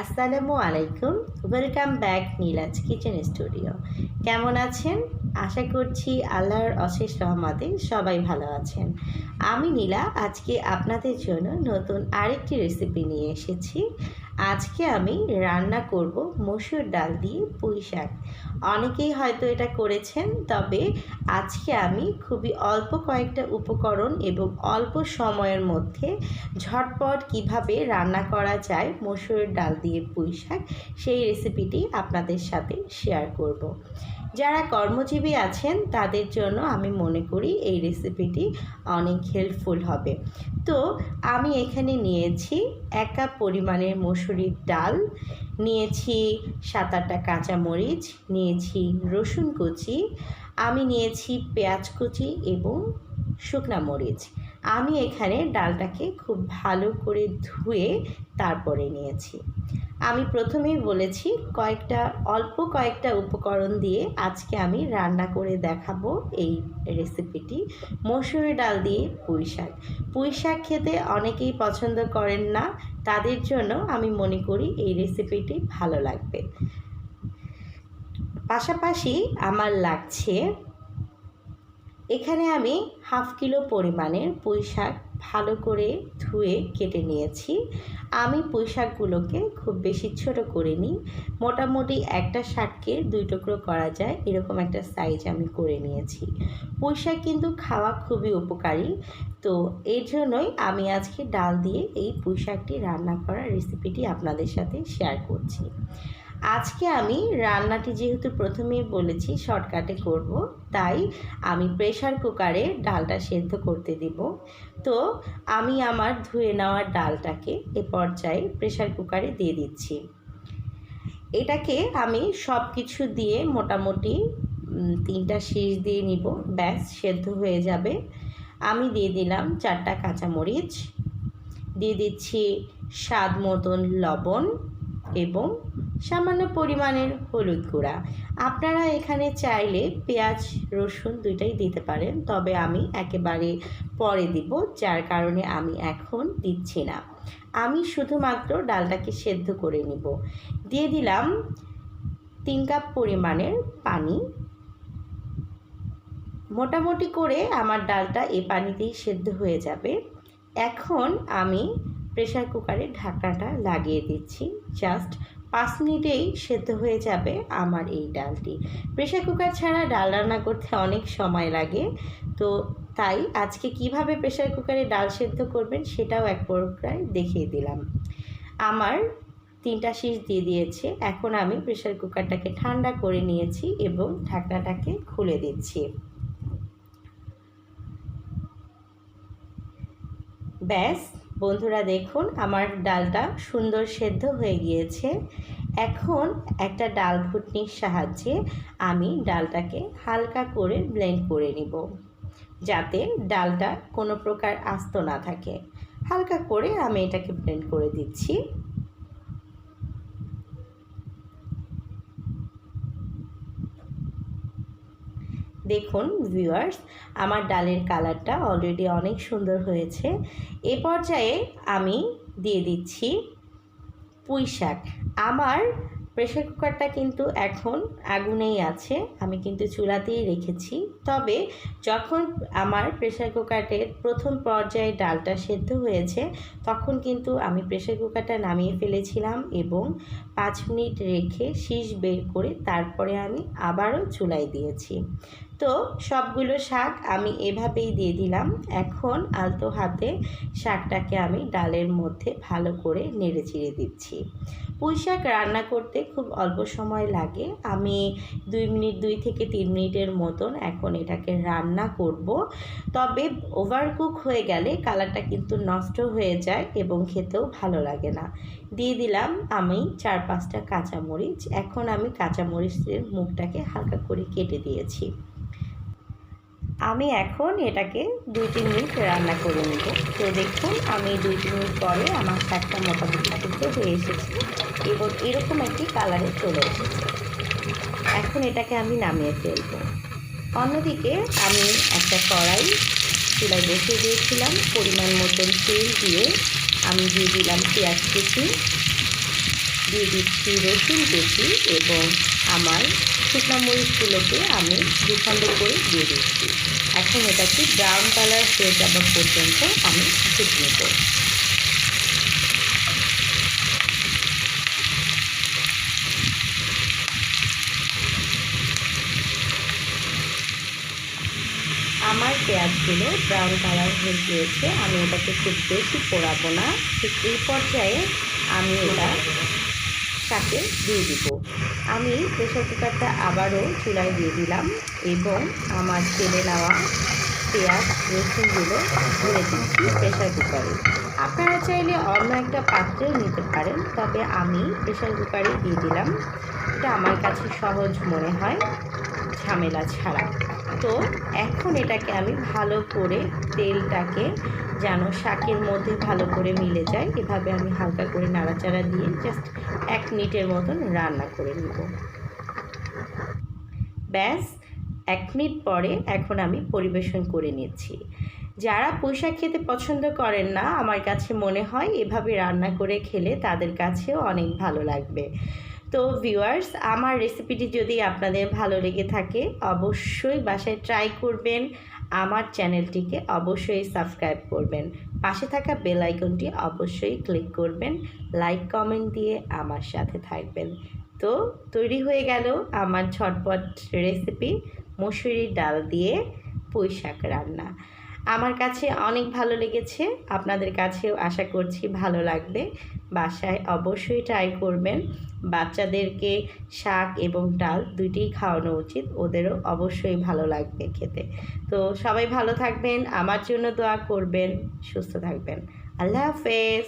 আসসালামু আলাইকুম। Welcome back Nilaj kitchen studio. কেমন আছেন? আশা করছি আল্লাহর অশেষ রহমতে সবাই ভালো আছেন। আমি নীলা আজকে আপনাদের জন্য নতুন আরেকটি রেসিপি নিয়ে এসেছি। আজকে আমি রান্না করব মসুর ডাল দিয়ে পুঁই শাক। অনেকেই হয়তো এটা করেছেন, তবে আজকে আমি খুবই অল্প কয়েকটা উপকরণ এবং অল্প সময়ের মধ্যে ঝটপট কিভাবে রান্না করা যায় মসুর ডাল দিয়ে পুঁই শাক, সেই রেসিপিটি আপনাদের সাথে শেয়ার করব। যারা কর্মজীবী আছেন তাদের জন্য আমি মনে করি এই রেসিপিটি অনেক হেল্পফুল হবে। তো আমি এখানে নিয়েছি 1 কাপ পরিমাণের মসুরির ডাল, নিয়েছি 7-8টা কাঁচামরিচ, নিয়েছি রসুন কুচি, আমি নিয়েছি পেঁয়াজ কুচি এবং শুকনা মরিচ। আমি এখানে ডালটাকে খুব ভালো করে ধুয়ে তারপরে নিয়েছি। আমি প্রথমেই বলেছি অল্প কয়েকটা উপকরণ দিয়ে আজকে আমি রান্না করে দেখাবো এই রেসিপিটি, মসুর ডাল দিয়ে পুঁই শাক। পুঁই শাক খেতে অনেকেই পছন্দ করেন না, তাদের জন্য আমি মনে করি এই রেসিপিটি ভালো লাগবে। পাশাপাশি আমার লাগছে, এখানে আমি 1/2 কিলো পরিমাণের পুঁই শাক ভালো করে ধুয়ে কেটে নিয়েছি। আমি পুঁই শাকগুলোকে খুব বেশি ছোট করিনি, মোটামুটি একটা শাককে 2 টুকরো করা যায় এরকম একটা সাইজ আমি করে নিয়েছি। পুঁই শাক কিন্তু খাওয়া খুবই উপকারী, তো এর জন্যই আমি আজকে ডাল দিয়ে এই পুঁই শাকটি রান্না করার রেসিপিটি আপনাদের সাথে শেয়ার করছি। আজকে আমি রান্নাটি যেহেতু প্রথমেই বলেছি শর্টকাটে করব, তাই আমি প্রেসার কুকারে ডালটা সেদ্ধ করতে দিব। তো আমি আমার ধুয়ে নেওয়া ডালটাকে এ পর্যায়ে প্রেসার কুকারে দিয়ে দিচ্ছি। এটাকে আমি সব কিছু দিয়ে মোটামুটি 3টা শীষ দিয়ে নিব, ব্যাস সেদ্ধ হয়ে যাবে। আমি দিয়ে দিলাম 4টা কাঁচামরিচ, দিয়ে দিচ্ছি স্বাদ মতন লবণ এবং সামান্য পরিমাণের হলুদ গুঁড়া। আপনারা এখানে চাইলে পেঁয়াজ রসুন দুইটাই দিতে পারেন, তবে আমি একেবারে পরে দিব, যার কারণে আমি এখন দিচ্ছি না। আমি শুধুমাত্র ডালটাকে সেদ্ধ করে নিব। দিয়ে দিলাম 3 কাপ পরিমাণের পানি। মোটামুটি করে আমার ডালটা এই পানিতেই সেদ্ধ হয়ে যাবে। এখন আমি প্রেসার কুকারে ঢাকনাটা লাগিয়ে দিচ্ছি। জাস্ট 5 মিনিটেই সেদ্ধ হয়ে যাবে আমার এই ডালটি। প্রেসার কুকার ছাড়া ডাল রান্না করতে অনেক সময় লাগে, তো তাই আজকে কিভাবে প্রেসার কুকারে ডাল সেদ্ধ করবেন সেটাও এক প্রকার দেখিয়ে দিলাম। আমার 3টা শীষ দিয়ে দিয়েছে। এখন আমি প্রেসার কুকারটাকে ঠান্ডা করে নিয়েছি এবং ঢাকনাটাকে খুলে দিচ্ছি। ব্যাস বন্ধুরা, দেখুন আমার ডালটা সুন্দর সেদ্ধ হয়ে গিয়েছে। এখন একটা ডাল ঘুটনির সাহায্যে আমি ডালটাকে হালকা করে ব্লেন্ড করে নিব, যাতে ডালটা কোনো প্রকার আস্ত না থাকে। হালকা করে আমি এটাকে ব্লেন্ড করে দিচ্ছি। দেখুন ভিউয়ার্স, আমার ডালের কালারটা অলরেডি অনেক সুন্দর হয়েছে। এ পর্যায়ে আমি দিয়ে দিচ্ছি পুঁই শাক। আমার প্রেসার কুকারটা কিন্তু এখন আগুনেই আছে, আমি কিন্তু চুলাতেই রেখেছি। তবে যখন আমার প্রেসার কুকারের প্রথম পর্যায়ে ডালটা সেদ্ধ হয়েছে, তখন কিন্তু আমি প্রেসার কুকারটা নামিয়ে ফেলেছিলাম এবং 5 মিনিট রেখে শীষ বের করে তারপরে আমি আবারও চুলায় দিয়েছি। তো সবগুলো শাক আমি এভাবেই দিয়ে দিলাম। এখন আলতো হাতে শাকটাকে আমি ডালের মধ্যে ভালো করে নেড়ে চেড়ে দিচ্ছি। পুঁই শাক রান্না করতে খুব অল্প সময় লাগে। আমি 2 থেকে 3 মিনিটের মতন এখন এটাকে রান্না করব। তবে ওভারকুক হয়ে গেলে কালারটা কিন্তু নষ্ট হয়ে যায় এবং খেতেও ভালো লাগে না। দিয়ে দিলাম আমি 4-5টা কাঁচামরিচ। এখন আমি কাঁচামরিচের মুখটাকে হালকা করে কেটে দিয়েছি। আমি এখন এটাকে 2-3 মিনিট রান্না করে নেব। তো দেখুন আমি 2-3 মিনিট পরে আমার শাকটা মোটামুটি সিদ্ধ হয়ে এসেছে এবং এরকম একটি কালারে চলে এসেছে। এখন এটাকে আমি নামিয়ে ফেলব। অন্যদিকে আমি একটা কড়াই চুলায় বসিয়ে দিয়েছিলাম। পরিমাণ মতন তেল দিয়ে আমি দিয়ে দিলাম পেঁয়াজ কুচি, দিয়ে দিচ্ছি রসুন কুচি এবং আমার শুকনো মরিচগুলোকে আমি দুখণ্ড করে দিয়ে দিচ্ছি। এখন এটাকে ব্রাউন কালার হয়ে যাওয়া পর্যন্ত আমি ভেজে নেব। আমার পেঁয়াজগুলো ব্রাউন কালার হয়ে গিয়েছে, আমি এটাকে খুব বেশি পোড়াবো না। ঠিক এই পর্যায়ে আমি এটা শাকে দিয়ে দিব। আমি প্রেসার কুকারটা আবারও চুলায় দিয়ে দিলাম এবং আমার তেলে নেওয়া পেঁয়াজ রসুনগুলো ধরে দিচ্ছি প্রেসার কুকারে। আপনারা চাইলে অন্য একটা পাত্রেও নিতে পারেন, তবে আমি প্রেসার কুকারে দিয়ে দিলাম। এটা আমার কাছে সহজ মনে হয়, ঝামেলা ছাড়া। তো এখন এটাকে আমি ভালো করে তেলটাকে যেন শাকের মধ্যে ভালো করে মিলে যায়, এভাবে আমি হালকা করে নাড়াচাড়া দিয়ে জাস্ট 1 মিনিটের মতন রান্না করে নেব। ব্যাস 1 মিনিট পরে এখন আমি পরিবেশন করে নিচ্ছি। যারা পুঁইশাক খেতে পছন্দ করেন না, আমার কাছে মনে হয় এভাবে রান্না করে খেলে তাদের কাছেও অনেক ভালো লাগবে। তো ভিউয়ার্স, আমার রেসিপিটি যদি আপনাদের ভালো লেগে থাকে অবশ্যই বাসায় ট্রাই করবেন। আমার চ্যানেলটিকে অবশ্যই সাবস্ক্রাইব করবেন, পাশে থাকা বেল আইকনটি অবশ্যই ক্লিক করবেন, লাইক কমেন্ট দিয়ে আমার সাথে থাকবেন। তো তৈরি হয়ে গেল আমার ঝটপট রেসিপি মসুরির ডাল দিয়ে পুঁইশাক রান্না। আমার কাছে অনেক ভালো লেগেছে, আপনাদের কাছেও আশা করছি ভালো লাগবে। বাসায় অবশ্যই ট্রাই করবেন। বাচ্চাদেরকে শাক এবং ডাল দুইটিই খাওয়ানো উচিত, ওদেরও অবশ্যই ভালো লাগবে খেতে। তো সবাই ভালো থাকবেন, আমার জন্য দোয়া করবেন, সুস্থ থাকবেন। আল্লাহ হাফেজ।